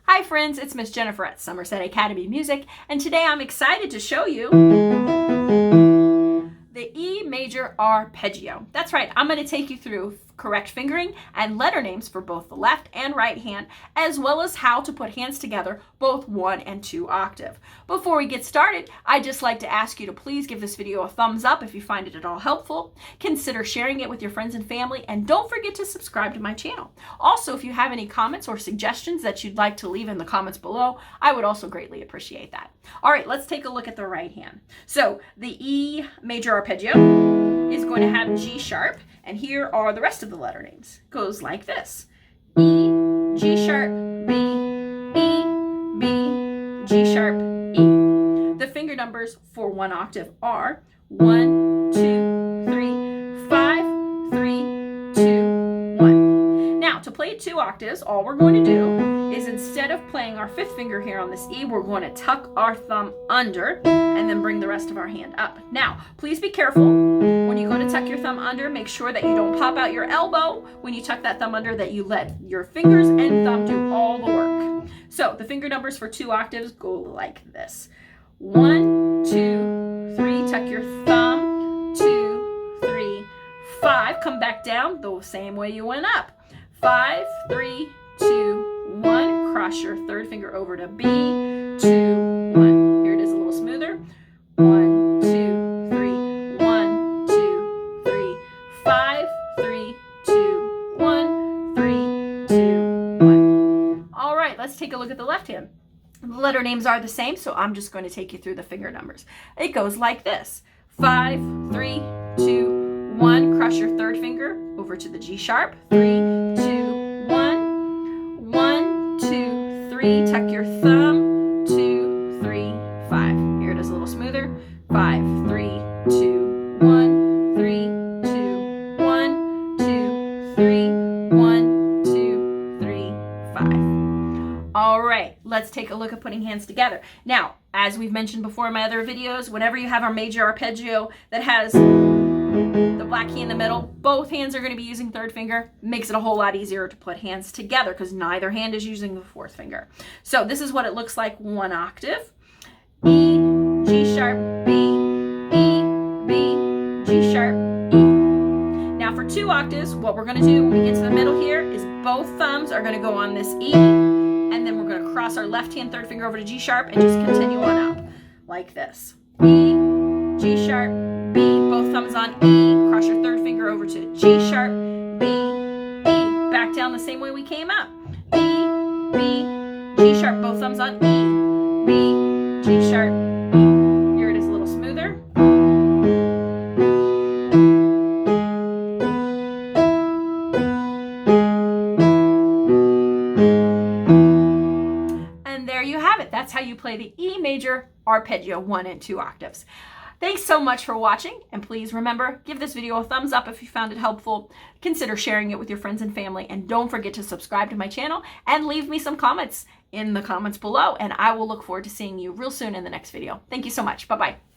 Hi friends, it's Miss Jenifer at Somerset Academy Music, and today I'm excited to show you the E major arpeggio. That's right, I'm going to take you through correct fingering and letter names for both the left and right hand, as well as how to put hands together both 1 and 2 octave. Before we get started, I'd just like to ask you to please give this video a thumbs up if you find it at all helpful. Consider sharing it with your friends and family, and don't forget to subscribe to my channel. Also, if you have any comments or suggestions that you'd like to leave in the comments below, I would also greatly appreciate that. All right, let's take a look at the right hand. So the E major arpeggio is going to have G sharp, and here are the rest of the letter names. It goes like this: E, G sharp, B, E, B, G sharp, E. The finger numbers for 1 octave are 1, 2, 3, 5, 3, 2, 1. Now, to play 2 octaves, all we're going to do is, instead of playing our 5th finger here on this E, we're going to tuck our thumb under and then bring the rest of our hand up. Now, please be careful. When you go to tuck your thumb under, make sure that you don't pop out your elbow when you tuck that thumb under, that you let your fingers and thumb do all the work. So the finger numbers for 2 octaves go like this: 1, 2, 3, tuck your thumb, 2, 3, 5, come back down the same way you went up, 5, 3, 2, 1, cross your 3rd finger over to B, 2, 1. Here it is a little smoother. 1, 2, 3, 1, 2, 3, 5, 3, 2, 1, 3, 2, 1. All right, let's take a look at the left hand. The letter names are the same, so I'm just going to take you through the finger numbers. It goes like this: 5, 3, 2, 1. Cross your 3rd finger over to the G sharp. 3, 2, 1. 1, 2, 3. Tuck your thumb. 2, 3, 5. Here it is a little smoother. 5, 3, 2, 1. 3, 2, 1. 2, 3, 1, 2, 3, 5. All right, let's take a look at putting hands together. Now, as we've mentioned before in my other videos, whenever you have a major arpeggio that has the black key in the middle, both hands are going to be using 3rd finger. Makes it a whole lot easier to put hands together because neither hand is using the 4th finger. So this is what it looks like 1 octave. E, G sharp, B, E, B, G sharp, E. Now for 2 octaves, what we're going to do when we get to the middle here is both thumbs are going to go on this E, and then we're going to cross our left hand 3rd finger over to G sharp and just continue on up like this. E, G sharp, B, both thumbs on E, cross your 3rd finger over to G sharp, B, E. Back down the same way we came up. E, B, G sharp, both thumbs on E, B, G sharp, E. Here it is a little smoother. And there you have it. That's how you play the E major arpeggio 1 and 2 octaves. Thanks so much for watching, and please remember, give this video a thumbs up if you found it helpful. Consider sharing it with your friends and family, and don't forget to subscribe to my channel and leave me some comments in the comments below, and I will look forward to seeing you real soon in the next video. Thank you so much. Bye-bye.